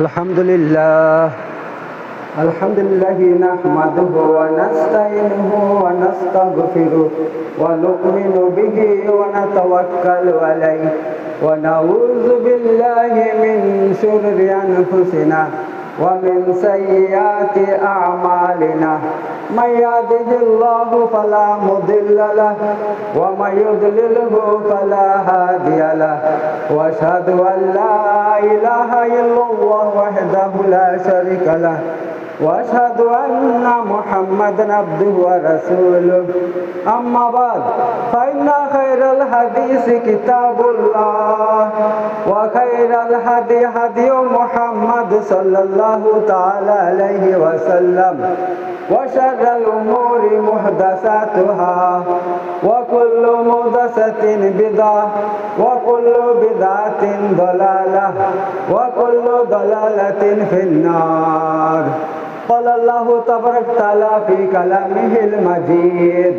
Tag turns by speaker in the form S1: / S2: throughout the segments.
S1: আলহামদুলিল্লাহ নাহমাদুহু ওয়া নাস্তাইনুহু ওয়া নাস্তাগফিরুহু ওয়া নু'মিনু বিহি ওয়া নাতাওয়াক্কালু আলাইহি ওয়া নাউযু বিল্লাহি মিন শুরুরি আনফুসিনা ওয়া মিন সাইয়্যাতি আ'মালিনা মান ইয়াহদিহিল্লাহু ফালা মুদিল্লা লাহু ওয়া মান ইউদ্লিলহু ফালা হাদিয়া লাহু ওয়া আশহাদু আন লা ইলাহা ইল্লাল্লাহু ওয়াহদাহু লা শারীকা লাহু ওয়া আশহাদু আন্না মুহাম্মাদান আবদুহু ওয়া রাসূলুহু আম্মা বা'দ ফাইন্না খায়রাল হাদিসি কিতাবুল্লাহ ওয়া খায়রাল হাদি হাদিয়ু মুহাম্মাদ সাল্লাল্লাহু তাআলা আলাইহি ওয়া সাল্লাম ওয়া শাররাল উমুরি মুহদাসাতুহা ওয়া কুল্লু মুহদাসাতিন বিদআহ ওয়া কুল্লু বিদআতিন দালালাহ ওয়া কুল্লু দালালাতিন ফিন্নার قال الله تبارك وتعالى في كلامه المجيد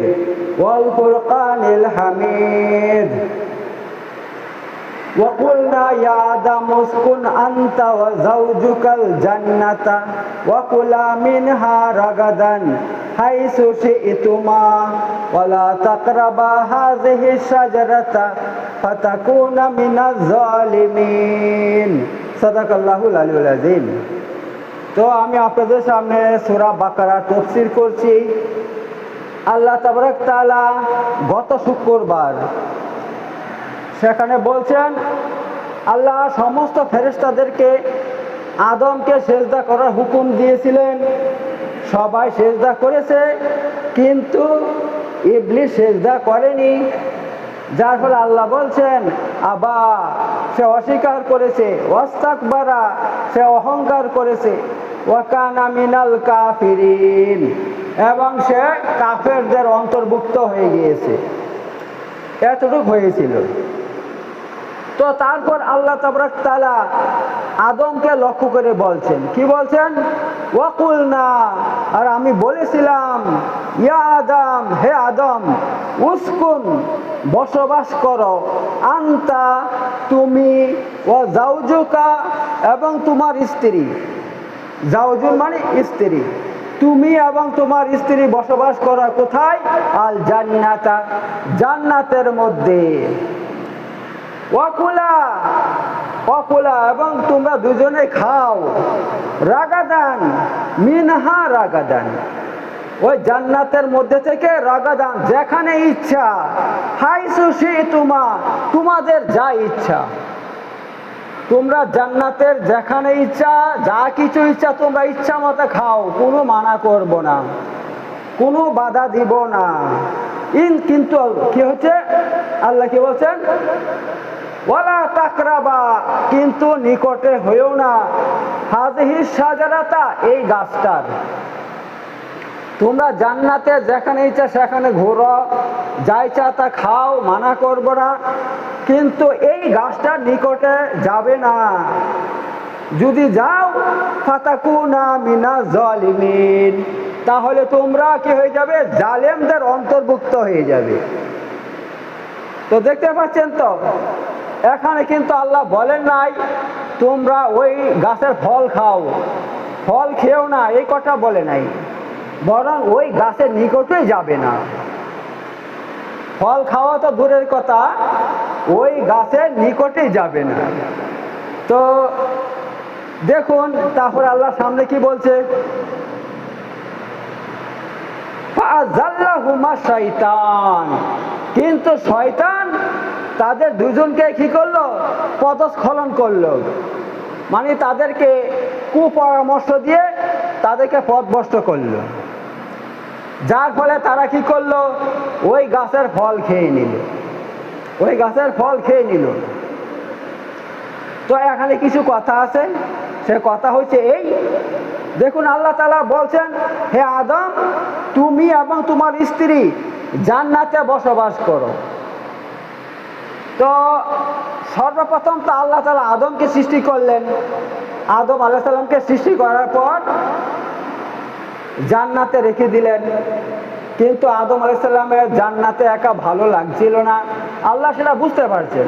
S1: والفرقان الحميد وقلنا يا آدم اسكن أنت وزوجك الجنة وكلا منها رغدا حيث شئتما ولا تقربا هذه الشجرة فتكونا من الظالمين صدق الله العلي العظيم। তো আমি আপনাদের সামনে সূরা বাকারা তাফসীর করছি। আল্লাহ তাবারক তাআলা গত শুক্রবার সেখানে বলছেন আল্লাহ সমস্ত ফেরেশতাদেরকে আদমকে সেজদা করার হুকুম দিয়েছিলেন, সবাই সেজদা করেছে, কিন্তু ইবলিস সেজদা করেনি। যার ফলে আল্লাহ বলছেন আবা, সে অস্বীকার করেছে, ওয়াস্তাকবারা, সে অহংকার করেছে, ওয়া কানা মিনাল কাফিরিন, এবং সে কাফেরদের অন্তর্ভুক্ত হয়ে গিয়েছে। এতটুকু হয়েছিল। তো তারপর আল্লাহ তাবারক তাআলা আদমকে লক্ষ্য করে বলছেন, কি বলছেন? ওয়াকুলনা, আর আমি বলেছিলাম, ইয়া আদম, হে আদম, উসকুন, বসবাস করো, আনতা, তুমি, ওয়া জাওজুকা, এবং তোমার স্ত্রী, জাওজুন মানে স্ত্রী, তুমি এবং তোমার স্ত্রী বসবাস করো কোথায়? আল জান্নাতা, জান্নাতের মধ্যে। ওয়াকুলা, ওয়াকুলা, এবং তোমরা দুজনে খাও, রাগাদান, মিনহা রাগাদান, ওই জান্নাতের মধ্যে থেকে, রাগাদান, যেখানে ইচ্ছা, হাইসু শিতুমা, তোমাদের যা ইচ্ছা, তোমরা জান্নাতের যেখানে ইচ্ছা, যা কিছু ইচ্ছা তোমরা ইচ্ছা মতো খাও, কোনো মানা করব না, কোনো বাধা দিব না। কিন্তু কি হচ্ছে? আল্লাহ কি বলছেন? ওয়ালা তাকরাবা, কিন্তু নিকটে হয়েও না, হাযিহি শাজারাতা, এই গাছটার। তোমরা জান্নাতে যেখানে ইচ্ছা সেখানে ঘোরো, যা ইচ্ছা তা খাও, মানা করবো না, কিন্তু এই গাছটার নিকটে যাবে না। যদি যাও, ফাতাকুনা মিনাজ জালিমিন, তাহলে তোমরা কি হয়ে যাবে? জালেমদের অন্তর্ভুক্ত হয়ে যাবে। তো দেখতে পাচ্ছেন তো, এখানে কিন্তু আল্লাহ বলেন নাই তোমরা ওই গাছের ফল খাও, ফল খেও না, এই কথা বলে নাই, বরং ওই গাছের নিকটেই যাবে না। ফল খাওয়া তো দূরের কথা, ওই গাছের নিকটেই যাবে না। তো দেখুন তারপর আল্লাহ সামনে কি বলছে? ফাআযাল্লাহুমা শাইতান, কিন্তু শয়তান তাদের দুজনকে কি করলো? পদস্খলন করলো, মানে তাদেরকে কুপরামর্শ দিয়ে তাদেরকে পথভ্রষ্ট করলো। যার ফলে তারা কি করলো? ওই গাছের ফল খেয়ে নিল, ওই গাছের ফল খেয়ে নিল। তো এখানে কিছু কথা আছে, সে কথা হচ্ছে এই, দেখুন আল্লাহ তাআলা বলছেন, হে আদম, তুমি এবং তোমার স্ত্রী জান্নাতে বসবাস করো। তো সর্বপ্রথম তো আল্লাহ তাআলা আদমকে সৃষ্টি করলেন। আদম আলাইহিস সালামকে সৃষ্টি করার পর জান্নাতে রেখে দিলেন, কিন্তু আদম আলাইহিস সালামের জান্নাতে একা ভালো লাগছিল না, আল্লাহ সেটা বুঝতে পারছেন।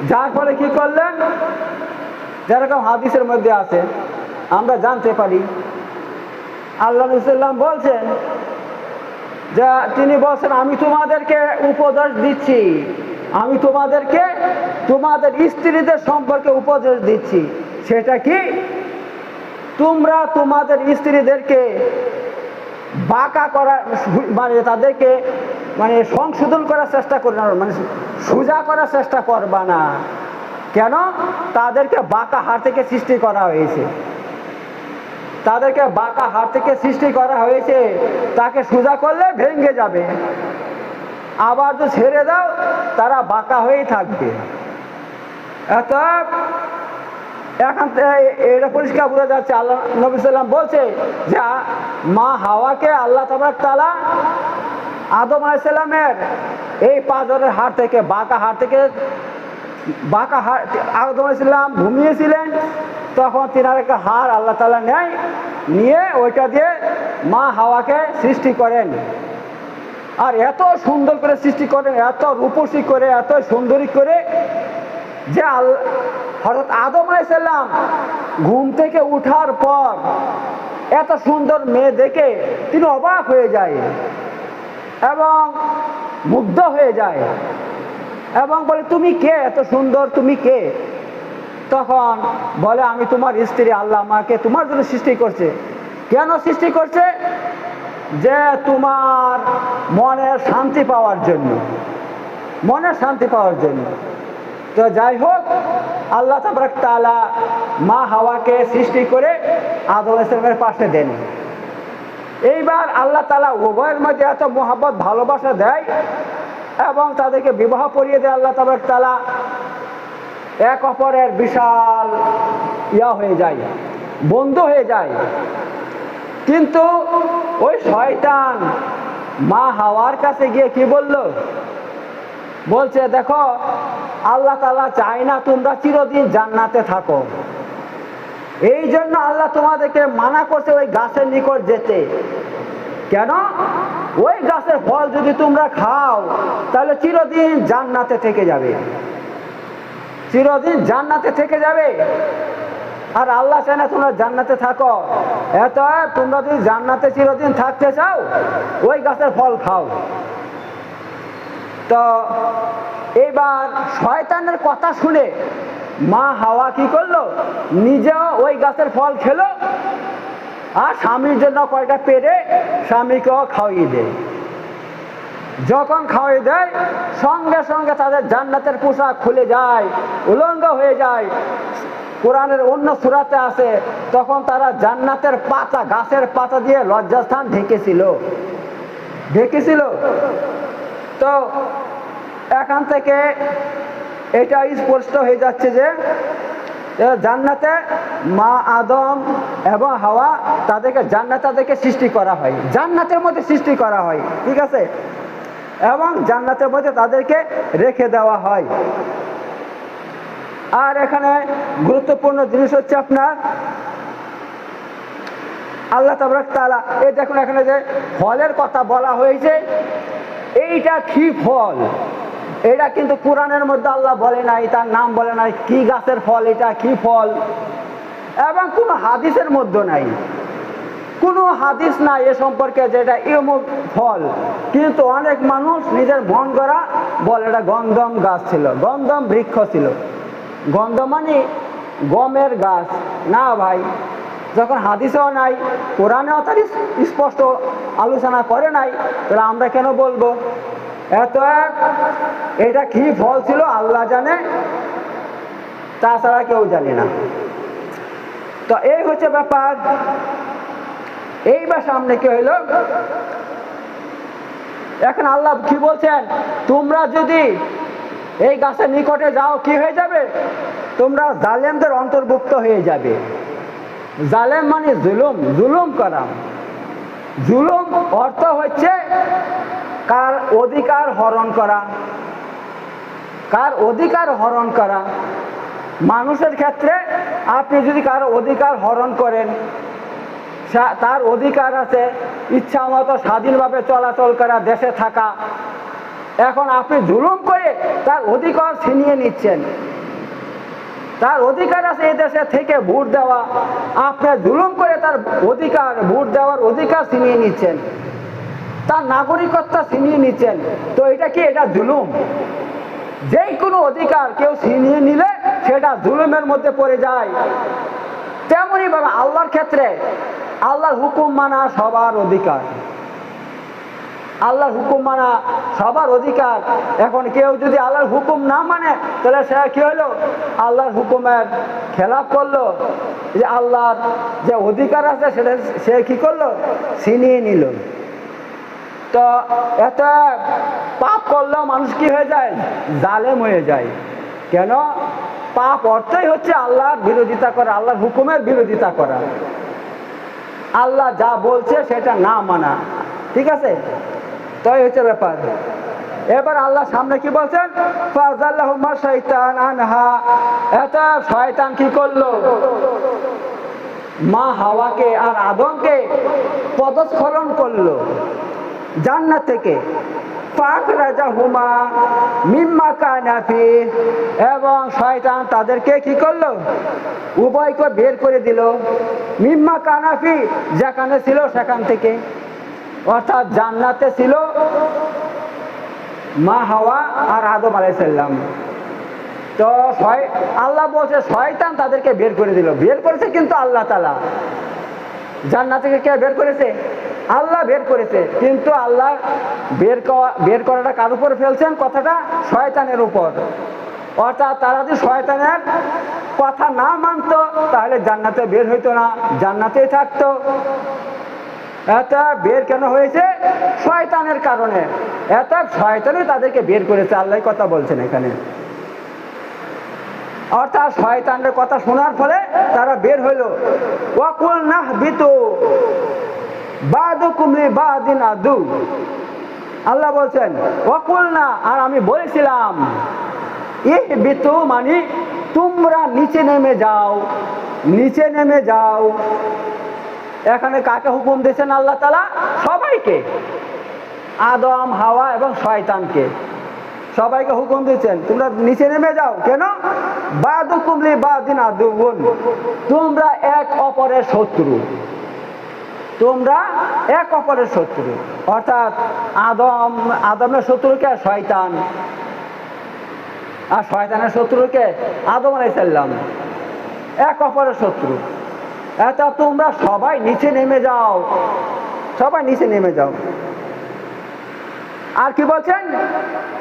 S1: যার ফলে কি করলেন? যেরকম হাদিসের মধ্যে আছে আমরা জানতে পারি, আল্লাহ নবী সাল্লাল্লাহু আলাইহি ওয়াসাল্লাম বলছেন যে তিনি বলছেন, আমি তোমাদেরকে উপদেশ দিচ্ছি, আমি তোমাদেরকে তোমাদের স্ত্রীদের সম্পর্কে উপদেশ দিচ্ছি। সেটা কি? তোমরা তোমাদের স্ত্রীদেরকে বাঁকা করা, মানে তাদেরকে মানে সংশোধন করার চেষ্টা করবে না, মানে সোজা করার চেষ্টা করবা না। কেন? তাদেরকে বাঁকা হাড় থেকে সৃষ্টি করা হয়েছে, তাদেরকে বাঁকা হাড় থেকে সৃষ্টি করা হয়েছে, তাকে সোজা করলে ভেঙে যাবে, আবার তো ছেড়ে দাও তারা বাঁকা হয়েই থাকবে। এখন এটা পরিষ্কার বোঝা যাচ্ছে, আল্লাহ নবী সাল্লাম বলছে যে মা হাওয়াকে আল্লাহ তাবারক তাআলা আদম আলাইহিস সালামের এই পাঁজরের হাড় থেকে, বাঁকা হাড় থেকে, বাঁকা হাড় আদম আলাইহিস সালাম ঘুমিয়েছিলেন, তখন তিনার একটা হাড় আল্লাহ তাআলা নিয়ে ওইটা দিয়ে মা হাওয়াকে সৃষ্টি করেন। আর এত সুন্দর করে সৃষ্টি করেন, এত রূপসী করে, এত সুন্দরী করে যে হযরত আদম আলাইহিস সালাম ঘুম থেকে উঠার পর এত সুন্দর মেয়ে দেখে তিনি অবাক হয়ে যায় এবং মুগ্ধ হয়ে যায় এবং বলে, তুমি কে? এত সুন্দর তুমি কে? তখন বলে, আমি তোমার স্ত্রী, আল্লাহ আমাকে তোমার জন্য সৃষ্টি করছে। কেন সৃষ্টি করছে? যে তোমার মনের শান্তি পাওয়ার জন্য, মনের শান্তি পাওয়ার জন্য। তো যাই হোক, আল্লাহ তাবারক তাআলা মা হাওয়াকে সৃষ্টি করে আদম আলাইহিস সালামের পাশে দেন। এইবার আল্লাহ তাআলা উভয়ের মধ্যে এত মহব্বত ভালোবাসা দেয় এবং তাদেরকে বিবাহ পড়িয়ে দেয়। আল্লাহ তাবারক তাআলা এক অপরের বিশাল হয়ে যায়, বন্ধু হয়ে যায়। কিন্তু ওই শয়তান মা হাওয়ার কাছে গিয়ে কি বলল? বলছে, দেখো আল্লাহ তাআলা চায় না তোমরা চিরদিন জান্নাতে থাকো, এই জন্য আল্লাহ তোমাদেরকে মানা করছে ওই গাছের নিকট যেতে। কেন? ওই গাছের ফল যদি তোমরা খাও তাহলে চিরদিন জান্নাতে থেকে যাবে, চিরদিন জান্নাতে থেকে যাবে। আর আল্লাহ চায় না তোমরা জান্নাতে থাকো। এত তোমরা যদি জান্নাতে চিরদিন থাকতে চাও ওই গাছের ফল খাও। তো এবার শয়তানের কথা শুনে মা হাওয়া কি করলো? নিজেও ওই গাছের ফল খেলো আর স্বামীর জন্য কয়টা পেরে স্বামীকেও খাওয়িয়ে দেয়। যখন খাওয়াই দেয় সঙ্গে সঙ্গে তাদের জান্নাতের পোশাক খুলে যায়, উলঙ্গ হয়ে যায়। কোরআনের অন্য সূরাতে আছে, তখন তারা জান্নাতের পাতা, গাছের পাতা দিয়ে লজ্জাস্থান ঢেকেছিল। তো এখান থেকে এটা স্পষ্ট হয়ে যাচ্ছে যে জান্নাতে মা আদম এবং হাওয়া তাদেরকে তাদেরকে সৃষ্টি করা হয়, জান্নাতের মধ্যে সৃষ্টি করা হয়, ঠিক আছে, এবং জান্নাতের মধ্যে তাদেরকে রেখে দেওয়া হয়। আর এখানে গুরুত্বপূর্ণ জিনিস হচ্ছে আপনার আল্লাহ তাবারক তাআলা, এই দেখুন এখানে যে ফলের কথা বলা হয়েছে, এইটা কি ফল এটা কিন্তু কোরআনের মধ্যে আল্লাহ বলে নাই, তার নাম বলে নাই, কি গাছের ফল, এটা কি ফল, এবং কোনো হাদিসের মধ্যে নাই, কোনো হাদিস নাই এ সম্পর্কে যে এটা এমন ফল। কিন্তু অনেক মানুষ নিজের মন গড়া বলে এটা গন্ধম গাছ ছিল, গন্ধম বৃক্ষ ছিল। গন্ধম মানে গমের গাছ না ভাই, যখন হাদিসেও নাই, কোরআনেও তার স্পষ্ট আলোচনা করে নাই, তাহলে আমরা কেন বলবো? এটা কি ফল ছিল আল্লাহ জানে, তাছাড়া কেউ জানে না। তো এই হচ্ছে ব্যাপার। এইবার সামনে কি হইল? এখন আল্লাহ কি বলছেন? তোমরা যদি এই গাছের নিকটে যাও কি হয়ে যাবে? তোমরা জালেমদের অন্তর্ভুক্ত হয়ে যাবে। জালেম মানে জুলুম, জুলুম করা। জুলুম অর্থ হচ্ছে কার অধিকার হরণ করা, কার অধিকার হরণ করা। মানুষের ক্ষেত্রে আপনি যদি কারো অধিকার হরণ করেন, তার অধিকার আছে ইচ্ছা মতো স্বাধীনভাবে চলাচল করা, দেশে থাকা। এখন আপনি জুলুম করে তার অধিকার ছিনিয়ে নিচ্ছেন, তার অধিকার আছে এই দেশে থেকে ভোট দেওয়া, আপনি জুলুম করে তার অধিকার, ভোট দেওয়ার অধিকার ছিনিয়ে নিচ্ছেন, তার নাগরিকত্ব ছিনিয়ে নিচ্ছেন। তো এটা কি? এটা জুলুম। যেই কোনো অধিকার কেউ ছিনিয়ে নিলে সেটা জুলুমের মধ্যে পড়ে যায়। তেমনই ভাবে আল্লাহর ক্ষেত্রে আল্লাহর হুকুম মানা সবার অধিকার, আল্লাহর হুকুম মানা সবার অধিকার। এখন কেউ যদি আল্লাহর হুকুম না মানে তাহলে সে কি হলো? আল্লাহর হুকুমের খেলাপ করলো, যে আল্লাহর যে অধিকার আছে সেটা সে কি করলো? ছিনিয়ে নিল। তো এত পাপ করলেও মানুষ কি হয়ে যায়? জালেম হয়ে যায়। কেন? পাপ অর্থই হচ্ছে আল্লাহর বিরোধিতা করা, আল্লাহর হুকুমের বিরোধিতা করা, আল্লাহ যা বলছে সেটা না মানা। ঠিক আছে? তো এই হচ্ছে ব্যাপার। এবার আল্লাহ সামনে কি বলছেন? ফাযাল্লাহুমা শাইতান আনহা। এটা শয়তান কি করলো? মা হাওয়াকে আর আদমকে পদস্খলন করলো জান্নাত থেকে। ফাখরাজাহুমা মিম্মা কানা ফিহি। এবং শয়তান তাদেরকে কি করলো? উভয়কে বের করে দিল মিম্মা কানা ফিহি, যেখানে ছিল সেখান থেকে। অর্থাৎ জান্নাতে ছিল মা হাওয়া আর আদম আলাইহিস সালাম। তো আল্লাহ বলছে শয়তান তাদেরকে বের করে দিল। বের করেছে কিন্তু আল্লাহ তাআলা। জান্নাত থেকে কে বের করেছে? আল্লাহ বের করেছে। কিন্তু আল্লাহ বের করাটা কার উপর ফেলছেন? কথাটা শয়তানের উপর। অর্থাৎ তারা যদি শয়তানের কথা না মানতো তাহলে জান্নাতে বের হইতো না, জান্নাতেই থাকতো। এটা বের কেন হয়েছে? শয়তানের কারণে। এটা শয়তানই তাদেরকে বের করেছে, আল্লাহ কথা বলছেন এখানে। অর্থাৎ শয়তানের কথা শোনার ফলে তারা বের হইলো। ওয়াকুল নাহবিতু বাদুকুম লিবাদিন আদু। আল্লাহ বলছেন ওয়াকুল না, আর আমি বলেছিলাম ইহবিতু মানে তোমরা নিচে নেমে যাও, নিচে নেমে যাও। এখানে কাকে হুকুম দিয়েছেন আল্লাহ তাআলা? সবাইকে, আদম হাওয়া এবং শয়তানকে সবাইকে হুকুম দিয়েছেন তোমরা নিচে নেমে যাও। কেন? বাদুকুম লিবাদিন আদুউন, তোমরা এক অপরের শত্রু, তোমরা এক অপরের শত্রু। অর্থাৎ আদমের শত্রুকে শয়তান, আর শয়তানের শত্রুকে আদম আলাইহিস সালাম। এক অপরের শত্রু। এটা তোমরা সবাই নিচে নেমে যাও, সবাই নিচে নেমে যাও। আর কি বলছেন?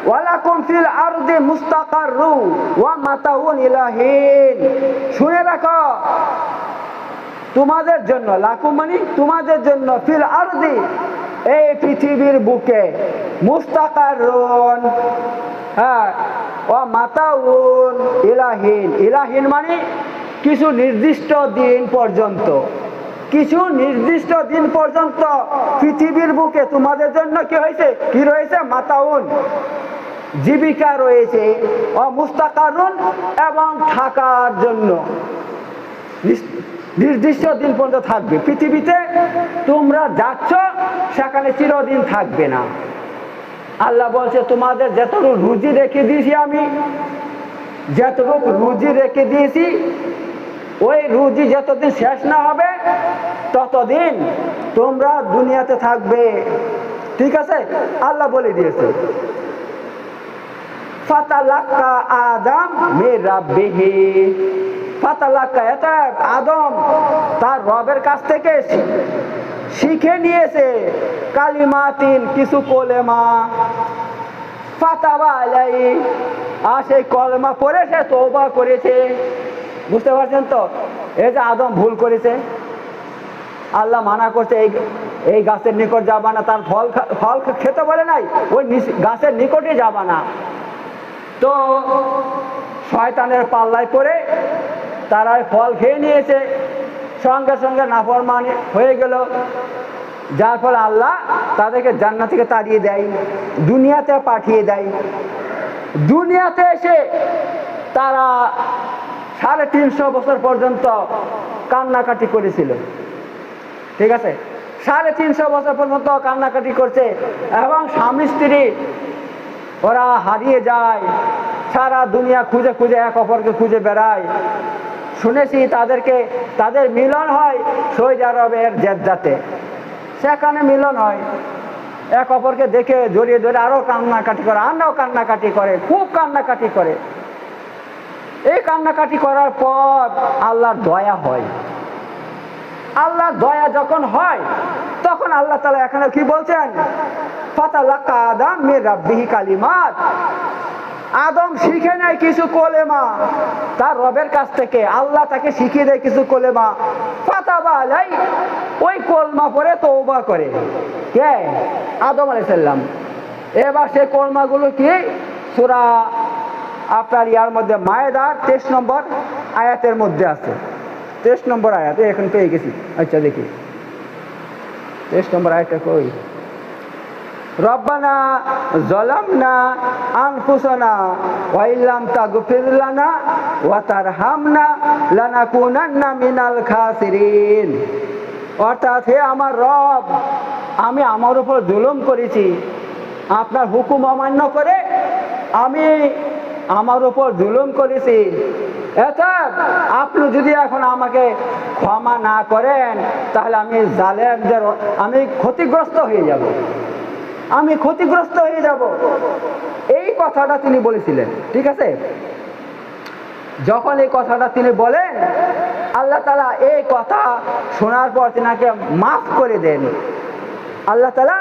S1: ওয়ালাকুম ফিল আরদি মুস্তাকাররু ওয়া মাতাউন ইলা হিন। শুনে রাখো, তোমাদের জন্য, লাকুম মানে তোমাদের জন্য, ফিল আরদি এই পৃথিবীর বুকে, মুস্তাকাররুন হ্যাঁ ওয়া মাতাউন ইলা হিন। ইলাহিন মানে কিছু নির্দিষ্ট দিন পর্যন্ত, কিছু নির্দিষ্ট দিন পর্যন্ত পৃথিবীর বুকে তোমাদের জন্য কি হয়েছে? কি রয়েছে? মাতাউন, জীবিকা রয়েছে। মুস্তাকারুন এবং থাকার জন্য নির্দিষ্ট দিন পর্যন্ত থাকবে। পৃথিবীতে তোমরা যাচ্ছ সেখানে চিরদিন থাকবে না। আল্লাহ বলছে তোমাদের যতটুকু রুজি রেখে দিয়েছি আমি, যতটুকু রুজি রেখে দিয়েছি, ওই রুজি যতদিন শেষ না হবে ততদিন তোমরা দুনিয়াতে থাকবে। ঠিক আছে? আল্লাহ বলে দিয়েছে ফাতালাক্কা আদম মির রাব্বিহি। ফাতালাক্কা, এটা আদম তার রবের কাছ থেকে শিখে নিয়েছে কালিমাতিন, কিছু কলেমা। ফাতাবা আলাইহি, আর সেই কলেমা পড়ে সে তওবা করেছে। বুঝতে পারছেন তো? এই যে আদম ভুল করেছে, আল্লাহ মানা করছে এই গাছের নিকট যাবা না, তার ফল খেতে বলে নাই, ওই গাছের নিকটে যাবা না। তো শয়তানের পাল্লায় পড়ে তারা ফল খেয়ে নিয়েছে, সঙ্গে সঙ্গে নাফরমানি হয়ে গেল, যার ফলে আল্লাহ তাদেরকে জান্নাত থেকে তাড়িয়ে দেয়, দুনিয়াতে পাঠিয়ে দেয়। দুনিয়াতে এসে তারা 350 বছর পর্যন্ত কান্নাকাটি করেছিল। ঠিক আছে? 350 বছর পর্যন্ত কান্নাকাটি করছে এবং স্বামী স্ত্রী ওরা হারিয়ে যায়, সারা দুনিয়া খুঁজে খুঁজে এক অপরকে খুঁজে বেড়ায়। শুনেছি তাদের মিলন হয় সৌদি আরবের জেদ্দাতে, সেখানে মিলন হয়। এক অপরকে দেখে জড়িয়ে ধরে আরো কান্নাকাটি করে, আমরাও কান্নাকাটি করে, খুব কান্নাকাটি করে। এই কান্নাকাটি করার পর আল্লাহর দয়া হয়। আল্লাহর দয়া যখন হয় তখন আল্লাহ তাআলা এখানে কি বলছেন, ফাতালাক্কা আদম মির রাব্বিহি কালিমাত। আদম শিখে নেয় কিছু কলেমা তার রবের কাছ থেকে, আল্লাহ তাকে শিখিয়ে দেয় কিছু কলেমা। ফাতাবা আলাই, ওই কলমা পড়ে তওবা করে কে? আদম আলাইহিস সালাম। এবার সেই কলমাগুলো কি? সূরা আপনার ইয়ার মধ্যে মায়েদার 23 নম্বর আয়াতের মধ্যে আছে। 23 নম্বর আয়াত এখন পেয়ে গেছি। আচ্ছা দেখি 23 নম্বর আয়াতটা কই? রব্বানা যালামনা আনফুসানা ওয়া ইল্লাম তাগফির লানা ওয়া তারহামনা লানাকুনান্না মিনাল খাসিরিন। অর্থাৎ, হে আমার রব, আমি আমার উপর জুলুম করেছি, আপনার হুকুম অমান্য করে আমি আমার উপর জুলুম করেছি। আপনি যদি এখন আমাকে ক্ষমা না করেন তাহলে আমি ক্ষতিগ্রস্ত হয়ে যাব, আমি ক্ষতিগ্রস্ত হয়ে যাব। এই কথাটা তিনি বলেছিলেন, ঠিক আছে? যখন এই কথাটা তিনি বলেন, আল্লাহ তাআলা এই কথা শোনার পর তিনাকে মাফ করে দেন। আল্লাহ তাআলা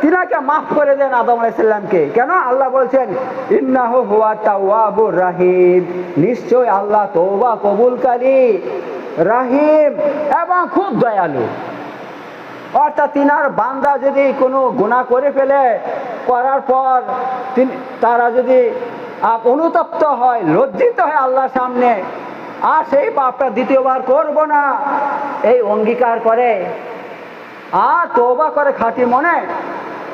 S1: তিনাকে মাফ করে দেন আদম আলাইহিস সালামকে। কেন? আল্লাহ বলছেন, ইন্নাহু হুয়া তাওয়াবুর রাহিম, নিশ্চয় আল্লাহ তওবা কবুলকারী, রাহিম এবং খুব দয়ালু। অর্থাৎ তিনার বান্দা যদি কোনো গুনাহ করে ফেলে, করার পর তারা যদি অনুতপ্ত হয়, লজ্জিত হয় আল্লাহর সামনে, আর সেই পাপটা দ্বিতীয়বার করব না এই অঙ্গীকার করে আর তওবা করে খাঁটি মনে,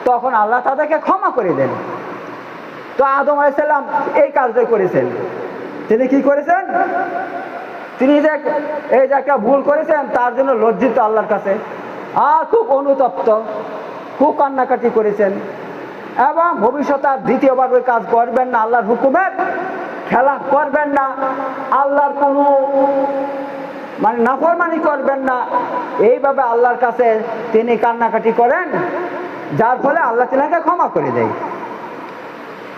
S1: তখন আল্লাহ তাদেরকে ক্ষমা করে দেন। তো আদম আলাইহিস সালাম এই কাজটাই করেছেন। তিনি কি করেছেন? তিনি যে এই যে একটা ভুল করেছেন তার জন্য লজ্জিত আল্লাহর কাছে, আর খুব অনুতপ্ত, খুব কান্নাকাটি করেছেন এবং ভবিষ্যতে আর দ্বিতীয়বার ওই কাজ করবেন না, আল্লাহর হুকুমের খেলাফ করবেন না, আল্লাহর কোনো নাফরমানি করবেন না। এইভাবে আল্লাহর কাছে তিনি কান্নাকাটি করেন, যার ফলে আল্লাহ তিনাকে ক্ষমা করে দেয়।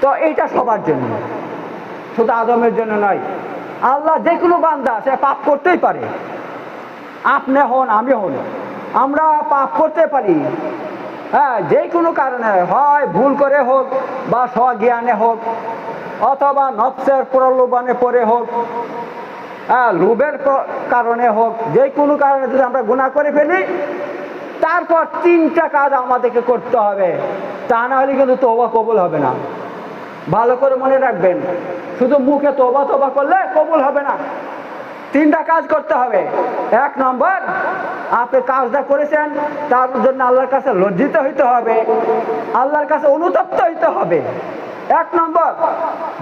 S1: তো এইটা সবার জন্য, শুধু আদমের জন্য নয়। আল্লাহ যে কোনো বান্দা সে পাপ করতেই পারে, আপনি হন আমি হন, আমরা পাপ করতে পারি। হ্যাঁ, যে কোনো কারণে, হয় ভুল করে হোক বা স্বজ্ঞানে হোক অথবা নফসের প্রলোভনে পড়ে হোক, লোভের কারণে হোক, যে কোনো কারণে যদি আমরা গুনাহ করে ফেলি, তারপর 3টা কাজ আমাদেরকে করতে হবে, তা না হলে কিন্তু তওবা কবুল হবে না। ভালো করে মনে রাখবেন, শুধু মুখে তওবা তওবা করলে কবুল হবে না। 3টা কাজ করতে হবে। 1 নম্বর, আপনি কাজটা করেছেন তার জন্য আল্লাহর কাছে লজ্জিত হইতে হবে, আল্লাহর কাছে অনুতপ্ত হইতে হবে, 1 নম্বর।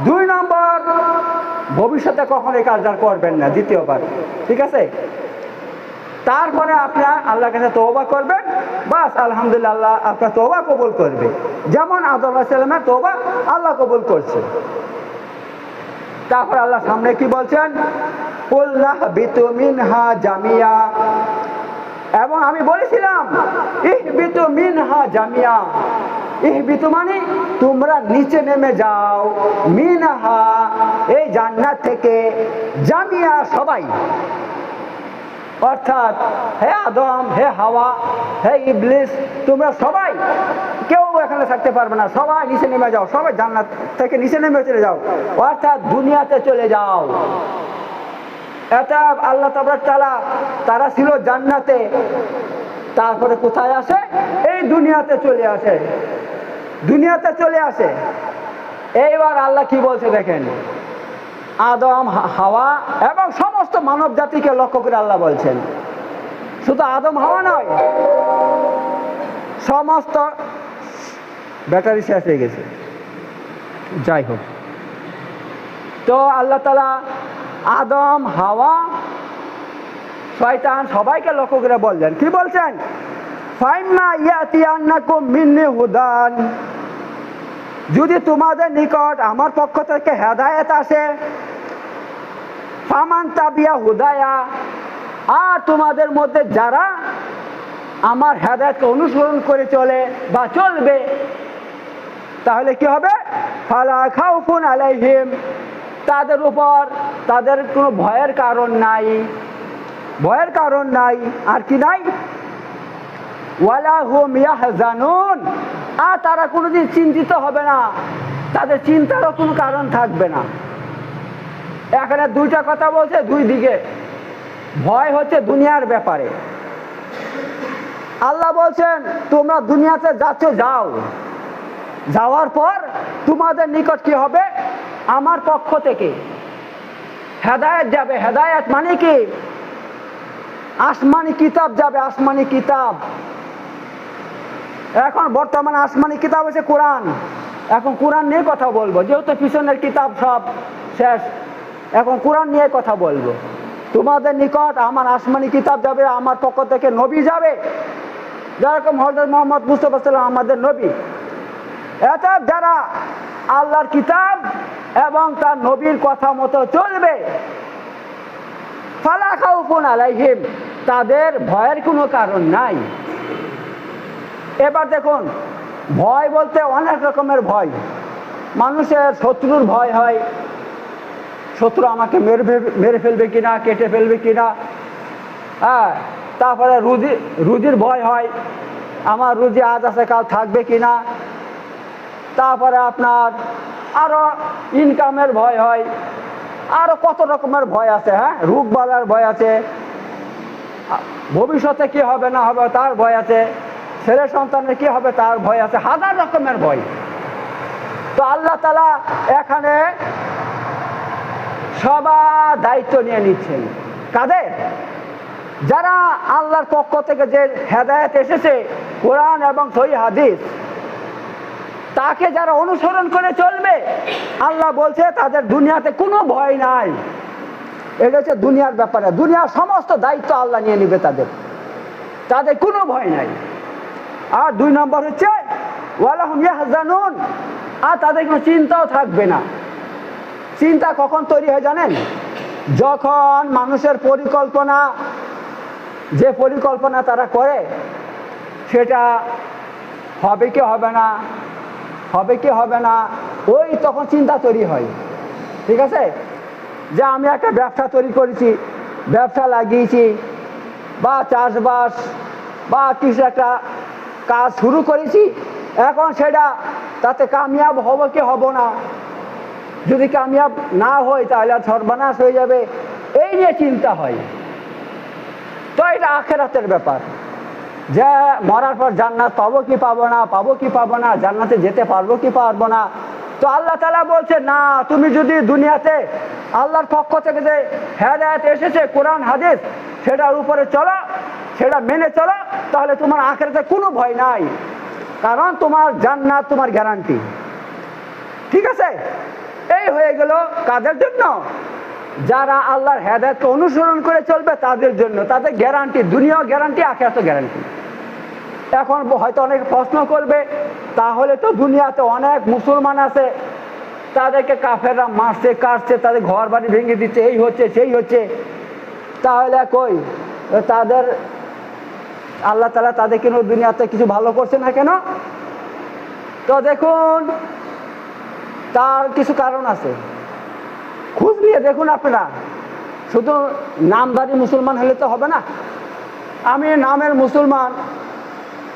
S1: 2 নম্বর, ভবিষ্যতে কখনো এই কাজটা করবেন না দ্বিতীয়বার, ঠিক আছে? তারপরে আপনার আল্লাহর কাছে তওবা করবেন, বাস আলহামদুলিল্লাহ, আল্লাহ আপনার তওবা কবুল করবে। যেমন আদম আলাইহিস সালামের তওবা আল্লাহ কবুল করছে। তারপর আল্লাহ সামনে কি বলছেন, কুল্লাহ বিতু মিনহা জামিয়া, এবং আমি বলেছিলাম ইহবিতু মিনহা জামিয়া। ইহবিতু মানে তোমরা নিচে নেমে যাও, মিনহা এই জান্নাত থেকে, জামিয়া সবাই। অর্থাৎ হে আদম, হে হাওয়া, হে ইবলিস, তোমরা সবাই, কেউ এখানে থাকতে পারবে না, সবাই নিচে নেমে যাও, সবাই জান্নাত থেকে নিচে নেমে চলে যাও, অর্থাৎ দুনিয়াতে চলে যাও। এটা আল্লাহ তাআলা, তারা ছিল জান্নাতে, তারপরে কোথায় আসে? এই দুনিয়াতে চলে আসে, দুনিয়াতে চলে আসে। এইবার আল্লাহ কি বলছে দেখেন, আদম, হাওয়া এবং সমস্ত মানব জাতিকে লক্ষ্য করে আল্লাহ বলছেন, শুধু আদম হাওয়া নয়, সমস্ত ব্যাটারি শেষ হয়ে গেছে, যাই হোক। তো আল্লাহ তাআলা আদম, হাওয়া, শয়তান সবাইকে লক্ষ্য করে বললেন, কি বলছেন? ফাইম্মা ইয়াতিয়ান্নাকুম মিন্নি হুদান, যদি তোমাদের নিকট আমার পক্ষ থেকে হেদায়েত আসে, ফামান তাবিয়া হুদায়া, আর তোমাদের মধ্যে যারা আমার হেদায়েতকে অনুসরণ করে চলে বা চলবে, তাহলে কি হবে? ফালা খাউফুন আলাইহিম, তাদের উপর তাদের কোনো ভয়ের কারণ নাই, ভয়ের কারণ নাই। আর কি নাই? ওয়ালা হুম ইয়াহজানুন, আর তারা কোনোদিন চিন্তিত হবে না, তাদের চিন্তারও কোনো কারণ থাকবে না। এখানে দুইটা কথা বলছে, দুই দিকে। ভয় হচ্ছে দুনিয়ার ব্যাপারে। আল্লাহ বলছেন তোমরা দুনিয়াতে যাচ্ছ, যাও, যাওয়ার পর তোমাদের নিকট কি হবে? আমার পক্ষ থেকে হেদায়েত যাবে। হেদায়েত মানে কি? আসমানি কিতাব যাবে, আসমানি কিতাব। এখন বর্তমানে আসমানি কিতাব হচ্ছে কোরআন। এখন কোরআন নিয়ে কথা বলবো, যেহেতু পিছনের কিতাব সব শেষ, এখন কোরআন নিয়ে কথা বলবো। তোমাদের নিকট আমার আসমানি কিতাব যাবে, আমার পক্ষ থেকে নবী যাবে, যেরকম হযরত মুহাম্মদ মুস্তাফা সাল্লাল্লাহু আলাইহি আমাদের নবী। অর্থাৎ যারা আল্লাহর কিতাব এবং তার নবীর কথা মতো চলবে, ফালা খাউফুন আলাইহিম, তাদের ভয়ের কোনো কারণ নাই। এবার দেখুন, ভয় বলতে অনেক রকমের ভয়। মানুষের শত্রুর ভয় হয়, শত্রু আমাকে মেরে ফেলবে কিনা, কেটে ফেলবে কিনা। হ্যাঁ, তারপরে রুজির ভয় হয়, আমার রুজি আজ আছে কাল থাকবে কিনা। তারপরে আপনার আরো ইনকামের ভয় হয়, আরো কত রকমের ভয় আছে। হ্যাঁ, রোগ বালার ভয় আছে, ভবিষ্যতে কি হবে না হবে তার ভয় আছে, ছেলে সন্তানের কি হবে তার ভয় আছে, হাজার রকমের ভয়। তো আল্লাহ তাআলা এখানে সবার দায়িত্ব নিয়ে নিচ্ছেন। কাদের? যারা আল্লাহর পক্ষ থেকে যে হেদায়েত এসেছে, কোরআন এবং সহিহ হাদিস, তাকে যারা অনুসরণ করে চলবে, আল্লাহ বলছে তাদের দুনিয়াতে কোনো ভয় নাই। এটা হচ্ছে দুনিয়ার ব্যাপারে, দুনিয়ার সমস্ত দায়িত্ব আল্লাহ নিয়ে নেবে তাদের, তাদের কোনো ভয় নাই। আর দুই নম্বর হচ্ছে ওয়ালা হুম ইয়াহজানুন, আর তাদের কোনো চিন্তাও থাকবে না। চিন্তা কখন তৈরি হয় জানেন? যখন মানুষের পরিকল্পনা, যে পরিকল্পনা তারা করে সেটা হবে কি হবে না, হবে কি হবে না, ওই তখন চিন্তা তৈরি হয়। ঠিক আছে? যে আমি একটা ব্যবসা তৈরি করেছি, ব্যবসা লাগিয়েছি, বা চাষবাস বা কিছু একটা কাজ শুরু করেছি, এখন সেটা তাতে কামিয়াব হবে কি হব না। যদি কামিয়াব না হয় তাহলে সর্বনাশ হয়ে যাবে, এই নিয়ে চিন্তা হয়। তো এটা আখিরাতের ব্যাপার, যে মরার পর জান্নাত পাবো কি পাবো না, পাবো কি পাবো না, জান্নাতে যেতে পারবো কি পারবো না। তো আল্লাহ তাআলা বলছে না, তুমি যদি দুনিয়াতে আল্লাহর পক্ষ থেকে যে হেদায়েত এসেছে কোরআন হাদিস, সেটার উপরে চলো, সেটা মেনে চলো, তাহলে তোমার আখিরাতে কোনো ভয় নাই, কারণ তোমার জান্নাত তোমার গ্যারান্টি। ঠিক আছে? এই হয়ে গেল কাদের জন্য? যারা আল্লাহর হেদায়েতকে অনুসরণ করে চলবে তাদের জন্য, তাদের গ্যারান্টি, দুনিয়াও গ্যারান্টি, আখিরাতেও গ্যারান্টি। এখন হয়তো অনেক প্রশ্ন করবে, তাহলে তো দুনিয়াতে অনেক মুসলমান আছে, তাদেরকে কাফেররা মারছে, কাটছে, তাদের ঘর বাড়ি ভেঙে দিচ্ছে, এই হচ্ছে সেই হচ্ছে, তাহলে কই তাদের আল্লাহ তাআলা তাদের কেন দুনিয়াতে কিছু ভালো করছে না কেন? তো দেখুন, তার কিছু কারণ আছে, খোঁজ নিয়ে দেখুন আপনারা। শুধু নামধারী মুসলমান হলে তো হবে না। আমি নামের মুসলমান,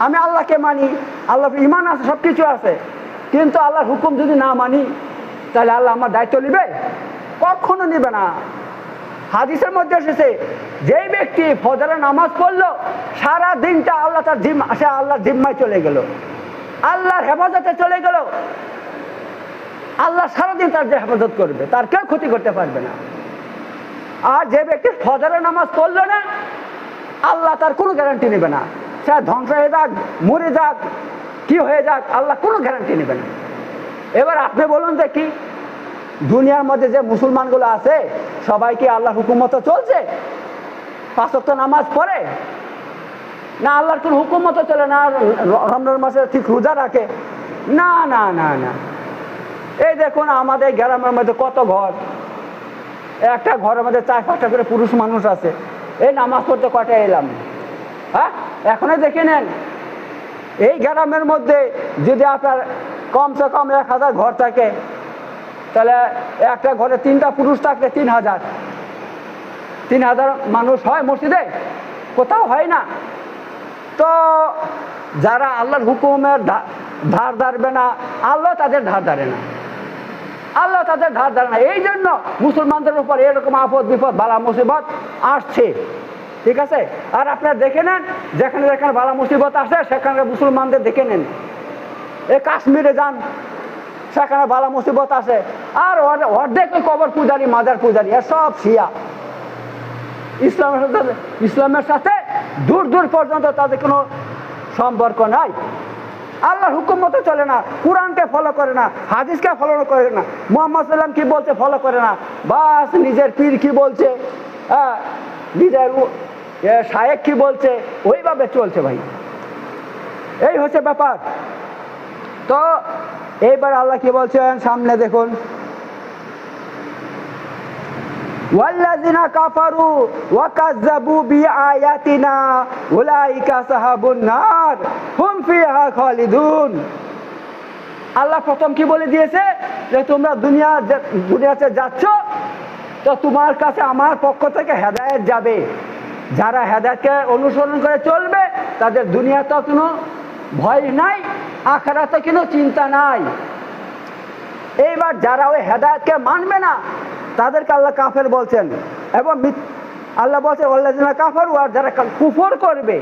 S1: আমি আল্লাহকে মানি, আল্লাহর ঈমান আছে, সব কিছু আছে, কিন্তু আল্লাহর হুকুম যদি না মানি, তাহলে আল্লাহ আমার দায়িত্ব নেবে? কখনো নেবে না। হাদিসের মধ্যে এসেছে, যেই ব্যক্তি ফজরের নামাজ পড়লো, সারা দিনটা আল্লাহ তার সে আল্লাহর জিম্মায় চলে গেল, আল্লাহর হেফাজতে চলে গেল। আল্লাহ সারাদিন তার যে হেফাজত করবে, তার কেউ ক্ষতি করতে পারবে না। আর যে ব্যক্তি ফজরের নামাজ পড়লো না, আল্লাহ তার কোনো গ্যারান্টি নেবে না, সে ধ্বংস হয়ে যাক, মরে যাক, কি হয়ে যাক, আল্লাহ কোনো গ্যারান্টি নেবে না। এবার আপনি বলুন দেখি, দুনিয়ার মধ্যে যে মুসলমানগুলো আছে সবাই কি আল্লাহর হুকুম মতো চলছে? 5 ওয়াক্ত নামাজ পড়ে না? আল্লাহর কোন হুকুম মতো চলে না? রমজান মাসে ঠিক রোজা রাখে না? না না না, এই দেখুন আমাদের গ্রামের মধ্যে কত ঘর, একটা ঘরের মধ্যে 4-5টা করে পুরুষ মানুষ আছে। এই নামাজ পড়তে কয়টা এলাম? হ্যাঁ, এখনই দেখে নেন এই গ্রামের মধ্যে যদি আপনার কমসে কম 1000 ঘর থাকে, তাহলে একটা ঘরে 3টা পুরুষ থাকলে 3000 মানুষ হয় মসজিদে? কোথাও হয় না। তো যারা আল্লাহর হুকুমের ধার ধারবে না, আল্লাহ তাদের ধার ধারে না, আল্লাহ তাদের ধার ধারে না। এই জন্য মুসলমানদের উপর এরকম আপদ বিপদ বালা মুসিবত আসছে, ঠিক আছে? আর আপনারা দেখে নেন, যেখানে যেখানে বালা মুসিবত আসে সেখানে মুসলমানদের দেখে নেন। এই কাশ্মীরে যান, সেখানে বালা মুসিবত আসে, আর অর্ধেক কবর পূজারি, মাজার পূজারি, এর সব শিয়া। ইসলামের সাথে দূর দূর পর্যন্ত তাদের কোনো সম্পর্ক নাই। আল্লাহর হুকুম মতো চলে না, কোরআনকে ফলো করে না, হাদিসকে ফলো করে না, মুহাম্মদ সাল্লাম কি বলছে ফলো করে না, বাস নিজের পীর কি বলছে, নিজের শায়েখ কি বলছে ওইভাবে চলছে ভাই। এই হচ্ছে ব্যাপার। তো এইবার আল্লাহ কি বলছেন সামনে দেখুন, ওয়াল্লাযিনা কাফারু ওয়া কাযযাবু বিআয়াতিনা উলাইকা আসহাবুন নার হুম ফিহা খালিদুন। আল্লাহ প্রথম কি বলে দিয়েছে যে তোমরা দুনিয়াতে যাচ্ছ, তো তোমার কাছে আমার পক্ষ থেকে হেদায়েত যাবে। যারা হেদায়েতকে অনুসরণ করে চলবে তাদের দুনিয়াতেও কোনো ভয় নাই, আখিরাতে কোনো চিন্তা নাই। এইবার যারা ওই হেদায়েতকে মানবে না তাদেরকে আল্লাহ কাফের বলছেন, এবং আল্লাহ বলছেন ওয়াল্লাযিনা কাফারু, আর যারা কুফর করবে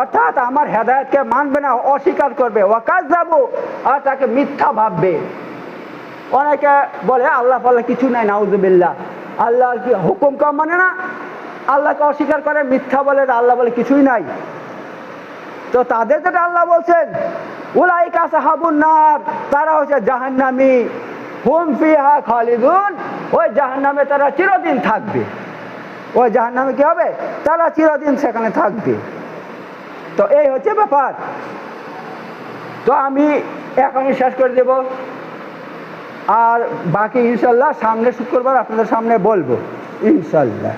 S1: অর্থাৎ আমার হেদায়েতকে মানবে না, অস্বীকার করবে, ওয়া কাযযাবু, আর তাকে মিথ্যা ভাববে। অনেকে বলে আল্লাহ পাল্লাহ কিছু নাই, নাউযুবিল্লাহ, আল্লাহ হুকুম কম মানে না, আল্লাহকে অস্বীকার করে, মিথ্যা বলে, আল্লাহ বলে কিছুই নাই। তো তাদের যেটা আল্লাহ বলছেন উলাইকা আসহাবুন নার, তারা হচ্ছে জাহান্নামী, হুম ফিহা খালিদুন, ওই জাহান্নামে তারা চিরদিন থাকবে। ওই জাহান্নামে কি হবে? তারা চিরদিন সেখানে থাকবে। তো এই হচ্ছে ব্যাপার। তো আমি এখনই শেষ করে দেব, আর বাকি ইনশাল্লাহ সামনে শুক্রবার আপনাদের সামনে বলবো ইনশাল্লাহ।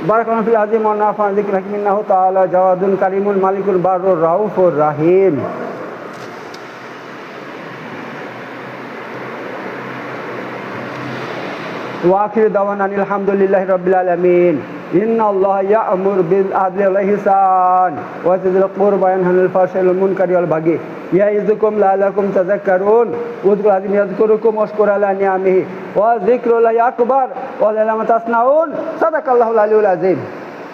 S1: বারাকাল্লাহু ফিল আযীম ওয়া নাফা'না যিকরি হাকিম ইন্নাহু তাআলা জাওয়াদুন কারীমুল মালিকুল বারুর রাউফুর রাহিম। ওয়া আখিরু দাওয়ানা আলহামদুলিল্লাহি রাব্বিল আলামিন। ইন্নাল্লাহা ইয়া'মুরু বিল আদলি ওয়াল ইহসান ওয়া ইয়াতিল কুরবা ওয়া ইয়ানহা আনিল ফাহশাই ওয়াল মুনকারি ওয়াল বাগি ইয়া'iযুকুম লা'আল্লাকুম তাযাক্কারুন। উযকুরু আযীম ইয়াযকুরুকুম ওয়াশকুরু আলা নি'আমিহি ওয়া যিকরুল্লাহি আকবার ওয়া লা ইলাহা ইল্লা তাসনাউন। সাদাকাল্লাহুল আলিয়্যুল আযীম।